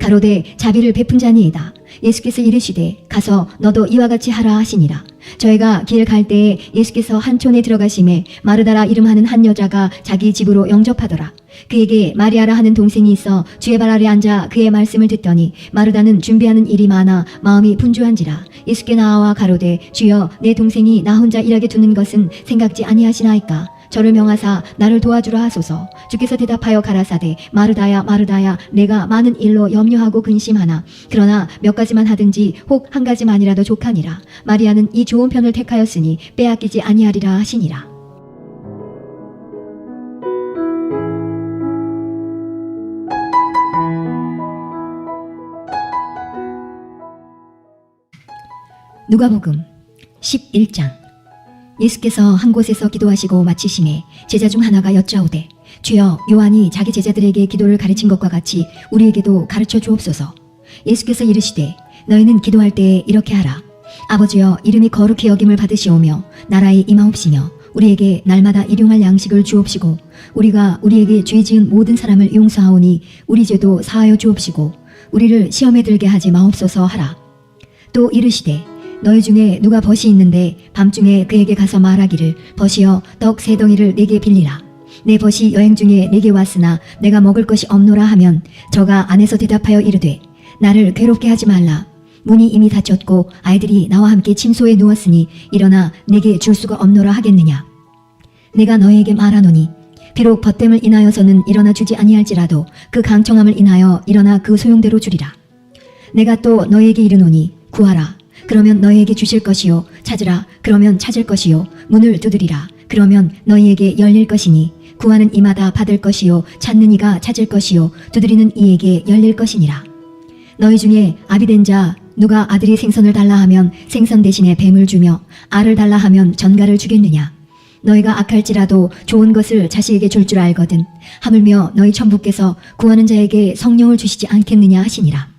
가로되, 자비를 베푼 자니이다. 예수께서 이르시되, 가서 너도 이와 같이 하라 하시니라. 저희가 길 갈 때에 예수께서 한 촌에 들어가심에 마르다라 이름하는 한 여자가 자기 집으로 영접하더라. 그에게 마리아라 하는 동생이 있어 주의 발 아래 앉아 그의 말씀을 듣더니 마르다는 준비하는 일이 많아 마음이 분주한지라. 예수께 나와 가로되, 주여, 내 동생이 나 혼자 일하게 두는 것은 생각지 아니하시나이까? 저를 명하사 나를 도와주라 하소서. 주께서 대답하여 가라사대, 마르다야, 마르다야, 내가 많은 일로 염려하고 근심하나 그러나 몇 가지만 하든지 혹 한 가지만이라도 족하니라. 마리아는 이 좋은 편을 택하였으니 빼앗기지 아니하리라 하시니라. 누가복음 11장. 예수께서 한 곳에서 기도하시고 마치심에 제자 중 하나가 여짜오되, 주여, 요한이 자기 제자들에게 기도를 가르친 것과 같이 우리에게도 가르쳐 주옵소서. 예수께서 이르시되, 너희는 기도할 때에 이렇게 하라. 아버지여, 이름이 거룩히 여김을 받으시오며 나라에 임하옵시며 우리에게 날마다 일용할 양식을 주옵시고 우리가 우리에게 죄 지은 모든 사람을 용서하오니 우리 죄도 사하여 주옵시고 우리를 시험에 들게 하지 마옵소서 하라. 또 이르시되, 너희 중에 누가 벗이 있는데 밤중에 그에게 가서 말하기를, 벗이여, 떡 3덩이를 내게 빌리라. 내 벗이 여행 중에 내게 왔으나 내가 먹을 것이 없노라 하면 저가 안에서 대답하여 이르되, 나를 괴롭게 하지 말라. 문이 이미 닫혔고 아이들이 나와 함께 침소에 누웠으니 일어나 내게 줄 수가 없노라 하겠느냐? 내가 너희에게 말하노니 비록 벗됨을 인하여서는 일어나 주지 아니할지라도 그 강청함을 인하여 일어나 그 소용대로 주리라. 내가 또 너희에게 이르노니 구하라. 그러면 너희에게 주실 것이요, 찾으라. 그러면 찾을 것이요, 문을 두드리라. 그러면 너희에게 열릴 것이니 구하는 이마다 받을 것이요, 찾는 이가 찾을 것이요, 두드리는 이에게 열릴 것이니라. 너희 중에 아비된 자 누가 아들이 생선을 달라 하면 생선 대신에 뱀을 주며 알을 달라 하면 전갈을 주겠느냐? 너희가 악할지라도 좋은 것을 자식에게 줄 줄 알거든 하물며 너희 천부께서 구하는 자에게 성령을 주시지 않겠느냐 하시니라.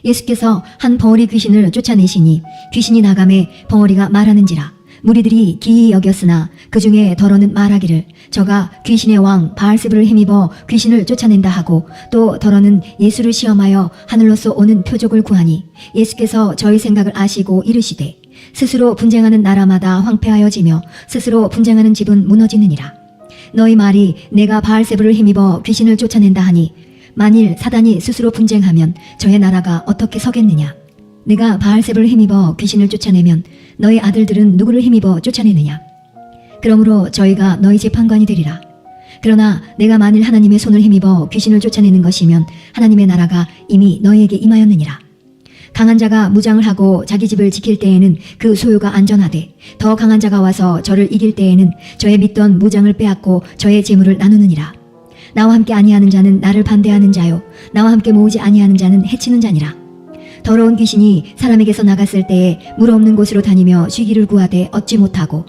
예수께서 한 벙어리 귀신을 쫓아내시니 귀신이 나가매 벙어리가 말하는지라. 무리들이 기이 여겼으나 그 중에 더러는 말하기를 저가 귀신의 왕 바알세불을 힘입어 귀신을 쫓아낸다 하고 또 더러는 예수를 시험하여 하늘로서 오는 표적을 구하니 예수께서 저희 생각을 아시고 이르시되 스스로 분쟁하는 나라마다 황폐하여지며 스스로 분쟁하는 집은 무너지느니라. 너희 말이 내가 바알세불을 힘입어 귀신을 쫓아낸다 하니 만일 사단이 스스로 분쟁하면 저의 나라가 어떻게 서겠느냐. 내가 바알세불을 힘입어 귀신을 쫓아내면 너희 아들들은 누구를 힘입어 쫓아내느냐. 그러므로 저희가 너희 재판관이 되리라. 그러나 내가 만일 하나님의 손을 힘입어 귀신을 쫓아내는 것이면 하나님의 나라가 이미 너희에게 임하였느니라. 강한 자가 무장을 하고 자기 집을 지킬 때에는 그 소유가 안전하되 더 강한 자가 와서 저를 이길 때에는 저의 믿던 무장을 빼앗고 저의 재물을 나누느니라. 나와 함께 아니하는 자는 나를 반대하는 자요 나와 함께 모으지 아니하는 자는 해치는 자니라. 더러운 귀신이 사람에게서 나갔을 때에 물 없는 곳으로 다니며 쉬기를 구하되 얻지 못하고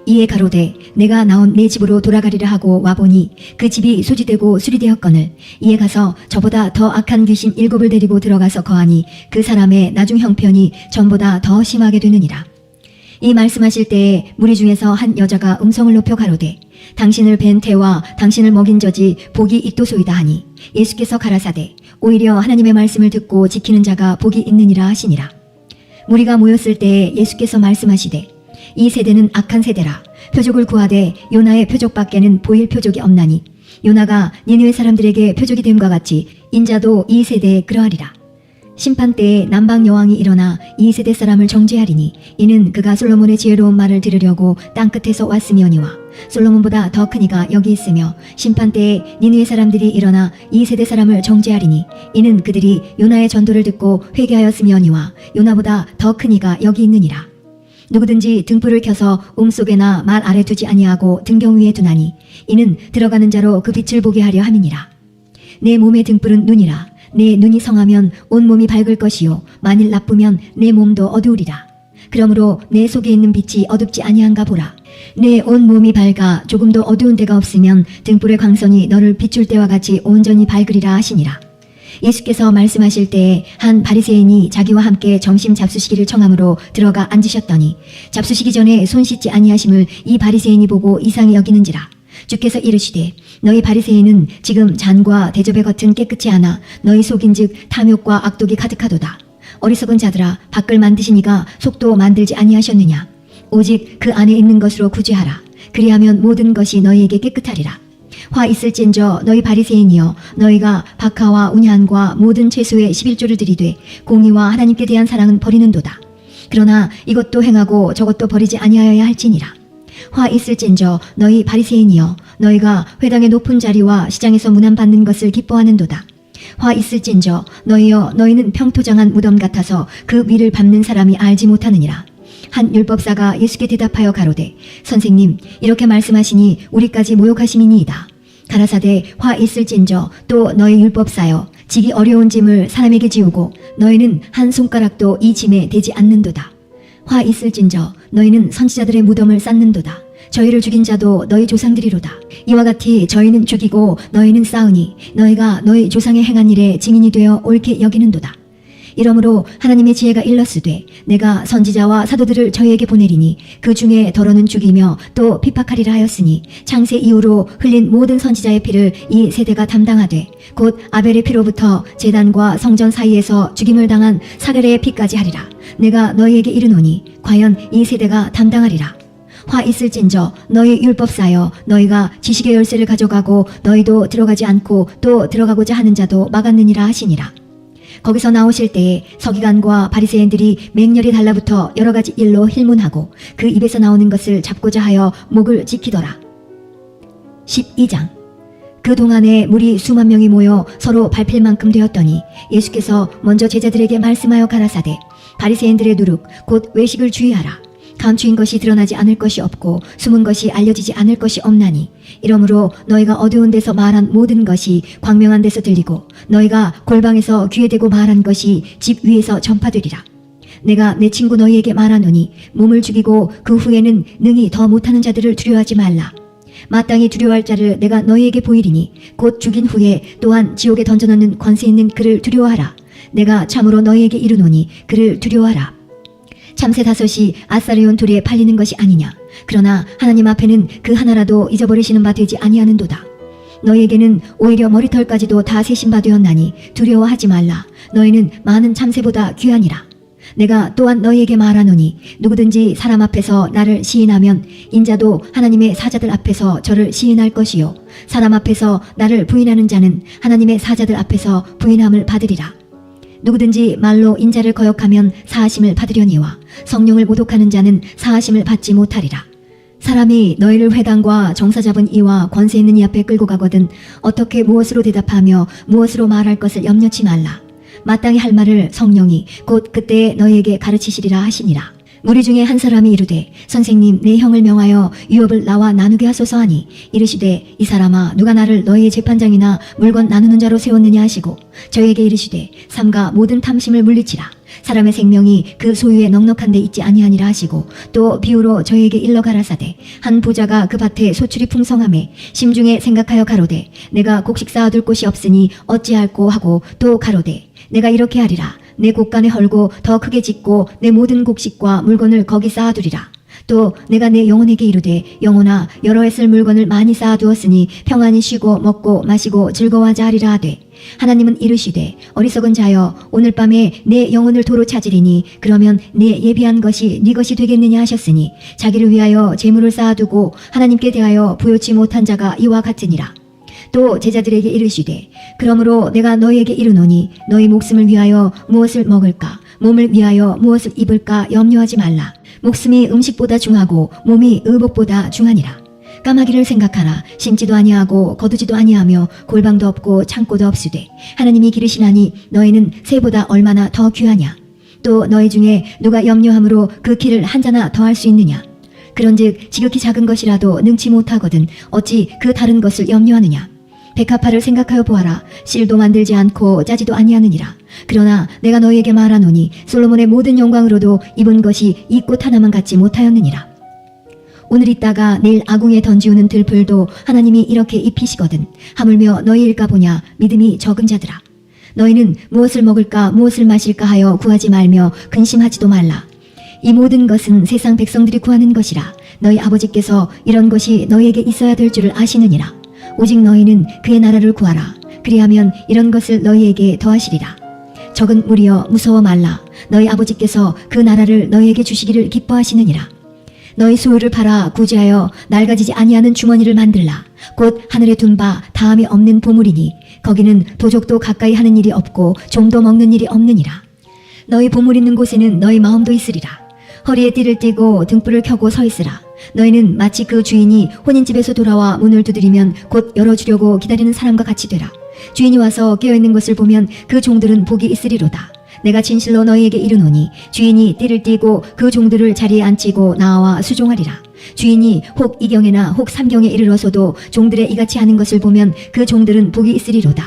이에 가로되 내가 나온 내 집으로 돌아가리라 하고 와보니 그 집이 소지되고 수리되었거늘 이에 가서 저보다 더 악한 귀신 7을 데리고 들어가서 거하니 그 사람의 나중 형편이 전보다 더 심하게 되느니라. 이 말씀하실 때에 무리 중에서 한 여자가 음성을 높여 가로되 당신을 뵌 태와 당신을 먹인 저지 복이 있도소이다 하니 예수께서 가라사대 오히려 하나님의 말씀을 듣고 지키는 자가 복이 있느니라 하시니라. 무리가 모였을 때에 예수께서 말씀하시되 이 세대는 악한 세대라. 표적을 구하되 요나의 표적밖에는 보일 표적이 없나니 요나가 니느웨 사람들에게 표적이 됨과 같이 인자도 이 세대에 그러하리라. 심판 때에 남방 여왕이 일어나 이 세대 사람을 정죄하리니 이는 그가 솔로몬의 지혜로운 말을 들으려고 땅끝에서 왔음이오니와 솔로몬보다 더 큰 이가 여기 있으며 심판 때에 니느웨 사람들이 일어나 이 세대 사람을 정죄하리니 이는 그들이 요나의 전도를 듣고 회개하였음이오니와 요나보다 더 큰 이가 여기 있느니라. 누구든지 등불을 켜서 속에나 말 아래 두지 아니하고 등경 위에 두나니 이는 들어가는 자로 그 빛을 보게 하려 함이니라. 내 몸의 등불은 눈이라. 내 눈이 성하면 온 몸이 밝을 것이요 만일 나쁘면 내 몸도 어두우리라. 그러므로 내 속에 있는 빛이 어둡지 아니한가 보라. 내 온 몸이 밝아 조금도 어두운 데가 없으면 등불의 광선이 너를 비출 때와 같이 온전히 밝으리라 하시니라. 예수께서 말씀하실 때에 한 바리새인이 자기와 함께 점심 잡수시기를 청함으로 들어가 앉으셨더니 잡수시기 전에 손 씻지 아니하심을 이 바리새인이 보고 이상히 여기는지라. 주께서 이르시되 너희 바리새인은 지금 잔과 대접의 겉은 깨끗이 하나 너희 속인즉 탐욕과 악독이 가득하도다. 어리석은 자들아 밖을 만드신 이가 속도 만들지 아니하셨느냐. 오직 그 안에 있는 것으로 구제하라. 그리하면 모든 것이 너희에게 깨끗하리라. 화 있을진저 너희 바리새인이여 너희가 박하와 운향과 모든 채소에 11조를 들이되 공의와 하나님께 대한 사랑은 버리는도다. 그러나 이것도 행하고 저것도 버리지 아니하여야 할지니라. 화 있을진저 너희 바리새인이여 너희가 회당의 높은 자리와 시장에서 문안받는 것을 기뻐하는도다. 화 있을진저 너희여 너희는 평토장한 무덤 같아서 그 위를 밟는 사람이 알지 못하느니라. 한 율법사가 예수께 대답하여 가로되 선생님 이렇게 말씀하시니 우리까지 모욕하심이니이다. 가라사대 화 있을진저 또 너희 율법사여 지기 어려운 짐을 사람에게 지우고 너희는 한 손가락도 이 짐에 대지 않는도다. 화 있을진저 너희는 선지자들의 무덤을 쌓는도다. 저희를 죽인 자도 너희 조상들이로다. 이와 같이 저희는 죽이고 너희는 쌓으니 너희가 너희 조상의 행한 일에 증인이 되어 옳게 여기는도다. 이러므로 하나님의 지혜가 일렀으되 내가 선지자와 사도들을 저희에게 보내리니 그 중에 더러는 죽이며 또 핍박하리라 하였으니 창세 이후로 흘린 모든 선지자의 피를 이 세대가 담당하되 곧 아벨의 피로부터 제단과 성전 사이에서 죽임을 당한 사겔의 피까지 하리라. 내가 너희에게 이르노니 과연 이 세대가 담당하리라. 화 있을진저 너희 율법사여 너희가 지식의 열쇠를 가져가고 너희도 들어가지 않고 또 들어가고자 하는 자도 막았느니라 하시니라. 거기서 나오실 때에 서기관과 바리새인들이 맹렬히 달라붙어 여러 가지 일로 힐문하고 그 입에서 나오는 것을 잡고자 하여 목을 지키더라. 12장. 그 동안에 무리 수만 명이 모여 서로 밟힐 만큼 되었더니 예수께서 먼저 제자들에게 말씀하여 가라사대 바리새인들의 누룩 곧 외식을 주의하라. 감추인 것이 드러나지 않을 것이 없고 숨은 것이 알려지지 않을 것이 없나니 이러므로 너희가 어두운 데서 말한 모든 것이 광명한 데서 들리고 너희가 골방에서 귀에 대고 말한 것이 집 위에서 전파되리라. 내가 내 친구 너희에게 말하노니 몸을 죽이고 그 후에는 능히 더 못하는 자들을 두려워하지 말라. 마땅히 두려워할 자를 내가 너희에게 보이리니 곧 죽인 후에 또한 지옥에 던져넣는 권세 있는 그를 두려워하라. 내가 참으로 너희에게 이르노니 그를 두려워하라. 참새 5이 아사리온 2에 팔리는 것이 아니냐. 그러나 하나님 앞에는 그 하나라도 잊어버리시는 바 되지 아니하는도다. 너희에게는 오히려 머리털까지도 다 세신 바 되었나니 두려워하지 말라. 너희는 많은 참새보다 귀하니라. 내가 또한 너희에게 말하노니 누구든지 사람 앞에서 나를 시인하면 인자도 하나님의 사자들 앞에서 저를 시인할 것이요 사람 앞에서 나를 부인하는 자는 하나님의 사자들 앞에서 부인함을 받으리라. 누구든지 말로 인자를 거역하면 사하심을 받으려니와 성령을 모독하는 자는 사하심을 받지 못하리라. 사람이 너희를 회당과 정사 잡은 이와 권세 있는 이 앞에 끌고 가거든 어떻게 무엇으로 대답하며 무엇으로 말할 것을 염려치 말라. 마땅히 할 말을 성령이 곧 그때에 너희에게 가르치시리라 하시니라. 무리 중에 한 사람이 이르되 선생님 내 형을 명하여 유업을 나와 나누게 하소서 하니 이르시되 이 사람아 누가 나를 너희의 재판장이나 물건 나누는 자로 세웠느냐 하시고 저에게 이르시되 삼가 모든 탐심을 물리치라. 사람의 생명이 그 소유에 넉넉한 데 있지 아니하니라 하시고 또 비유로 저에게 일러 가라사대 한 부자가 그 밭에 소출이 풍성하매 심중에 생각하여 가로되 내가 곡식 쌓아둘 곳이 없으니 어찌할꼬 하고 또 가로되 내가 이렇게 하리라. 내 곳간에 헐고 더 크게 짓고 내 모든 곡식과 물건을 거기 쌓아두리라. 또 내가 내 영혼에게 이르되 영혼아 여러 해 쓸 물건을 많이 쌓아두었으니 평안히 쉬고 먹고 마시고 즐거워하자 하리라 하되 하나님은 이르시되 어리석은 자여 오늘 밤에 내 영혼을 도로 찾으리니 그러면 내 예비한 것이 네 것이 되겠느냐 하셨으니 자기를 위하여 재물을 쌓아두고 하나님께 대하여 부요치 못한 자가 이와 같으니라. 또 제자들에게 이르시되 그러므로 내가 너희에게 이르노니 너희 목숨을 위하여 무엇을 먹을까 몸을 위하여 무엇을 입을까 염려하지 말라. 목숨이 음식보다 중하고 몸이 의복보다 중하니라. 까마귀를 생각하라. 심지도 아니하고 거두지도 아니하며 골방도 없고 창고도 없으되 하나님이 기르시나니 너희는 새보다 얼마나 더 귀하냐. 또 너희 중에 누가 염려함으로 그 키를 한 자나 더할 수 있느냐. 그런즉 지극히 작은 것이라도 능치 못하거든 어찌 그 다른 것을 염려하느냐. 백합화를 생각하여 보아라. 실도 만들지 않고 짜지도 아니하느니라. 그러나 내가 너희에게 말하노니 솔로몬의 모든 영광으로도 입은 것이 이 꽃 하나만 같지 못하였느니라. 오늘 있다가 내일 아궁에 던지우는 들풀도 하나님이 이렇게 입히시거든 하물며 너희일까 보냐. 믿음이 적은 자들아. 너희는 무엇을 먹을까 무엇을 마실까 하여 구하지 말며 근심하지도 말라. 이 모든 것은 세상 백성들이 구하는 것이라. 너희 아버지께서 이런 것이 너희에게 있어야 될 줄을 아시느니라. 오직 너희는 그의 나라를 구하라. 그리하면 이런 것을 너희에게 더하시리라. 적은 무리여 무서워 말라. 너희 아버지께서 그 나라를 너희에게 주시기를 기뻐하시느니라. 너희 소유를 팔아 구제하여 낡아지지 아니하는 주머니를 만들라. 곧 하늘에 둔 바 다함이 없는 보물이니 거기는 도적도 가까이 하는 일이 없고 좀도 먹는 일이 없느니라. 너희 보물 있는 곳에는 너희 마음도 있으리라. 허리에 띠를 띠고 등불을 켜고 서 있으라. 너희는 마치 그 주인이 혼인집에서 돌아와 문을 두드리면 곧 열어주려고 기다리는 사람과 같이 되라. 주인이 와서 깨어있는 것을 보면 그 종들은 복이 있으리로다. 내가 진실로 너희에게 이르노니 주인이 띠를 띠고 그 종들을 자리에 앉히고 나와 수종하리라. 주인이 혹 이경에나 혹 삼경에 이르러서도 종들의 이같이 하는 것을 보면 그 종들은 복이 있으리로다.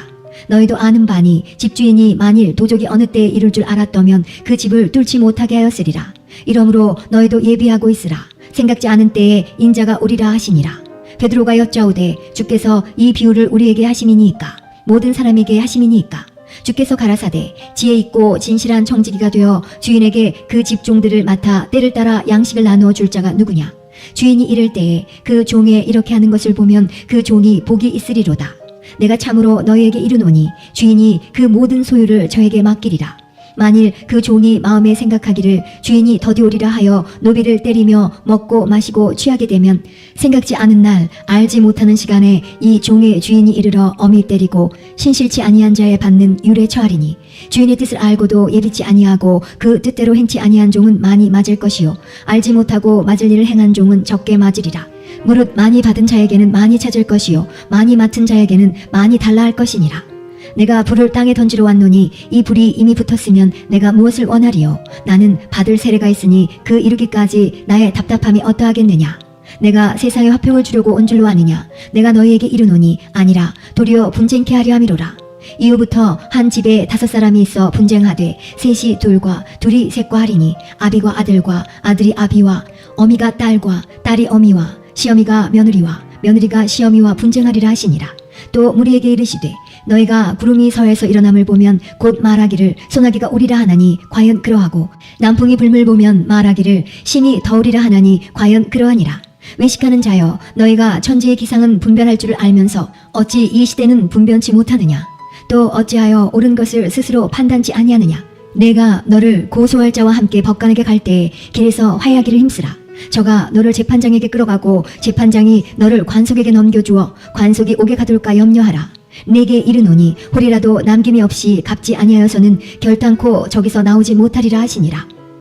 너희도 아는 바니 집주인이 만일 도적이 어느 때에 이룰 줄 알았더면 그 집을 뚫지 못하게 하였으리라. 이러므로 너희도 예비하고 있으라. 생각지 않은 때에 인자가 오리라 하시니라. 베드로가 여짜오되 주께서 이 비유를 우리에게 하심이니이까 모든 사람에게 하심이니이까. 주께서 가라사대 지혜 있고 진실한 청지기가 되어 주인에게 그 집종들을 맡아 때를 따라 양식을 나누어 줄 자가 누구냐. 주인이 이를 때에 그 종에 이렇게 하는 것을 보면 그 종이 복이 있으리로다. 내가 참으로 너희에게 이르노니 주인이 그 모든 소유를 저에게 맡기리라. 만일 그 종이 마음에 생각하기를 주인이 더디 오리라 하여 노비를 때리며 먹고 마시고 취하게 되면 생각지 않은 날 알지 못하는 시간에 이 종의 주인이 이르러 엄히 때리고 신실치 아니한 자에 받는 율에 처하리니 주인의 뜻을 알고도 예비치 아니하고 그 뜻대로 행치 아니한 종은 많이 맞을 것이요 알지 못하고 맞을 일을 행한 종은 적게 맞으리라. 무릇 많이 받은 자에게는 많이 찾을 것이요 많이 맡은 자에게는 많이 달라 할 것이니라. 내가 불을 땅에 던지러 왔노니 이 불이 이미 붙었으면 내가 무엇을 원하리요. 나는 받을 세례가 있으니 그 이르기까지 나의 답답함이 어떠하겠느냐. 내가 세상에 화평을 주려고 온 줄로 아느냐. 내가 너희에게 이르노니 아니라 도리어 분쟁케 하려 함이로라. 이후부터 한 집에 5사람이 있어 분쟁하되 셋이 둘과 둘이 셋과 하리니 아비가 아들과 아들이 아비와 어미가 딸과 딸이 어미와 시어미가 며느리와 며느리가 시어미와 분쟁하리라 하시니라. 또 무리에게 이르시되 너희가 구름이 서에서 일어남을 보면 곧 말하기를 소나기가 오리라 하나니 과연 그러하고 남풍이 불물 보면 말하기를 신이 더우리라 하나니 과연 그러하니라. 외식하는 자여, 너희가 천지의 기상은 분별할 줄을 알면서 어찌 이 시대는 분변치 못하느냐? 또 어찌하여 옳은 것을 스스로 판단치 아니하느냐? 내가 너를 고소할 자와 함께 법관에게 갈 때에 길에서 화해하기를 힘쓰라. 저가 너를 재판장에게 끌어가고 재판장이 너를 관속에게 넘겨주어 관속이 오게 가둘까 염려하라. 내게 이르노니 홀이라도 남김이 없이 갚지 아니하여서는 결단코 저기서 나오지 못하리라 하시니라.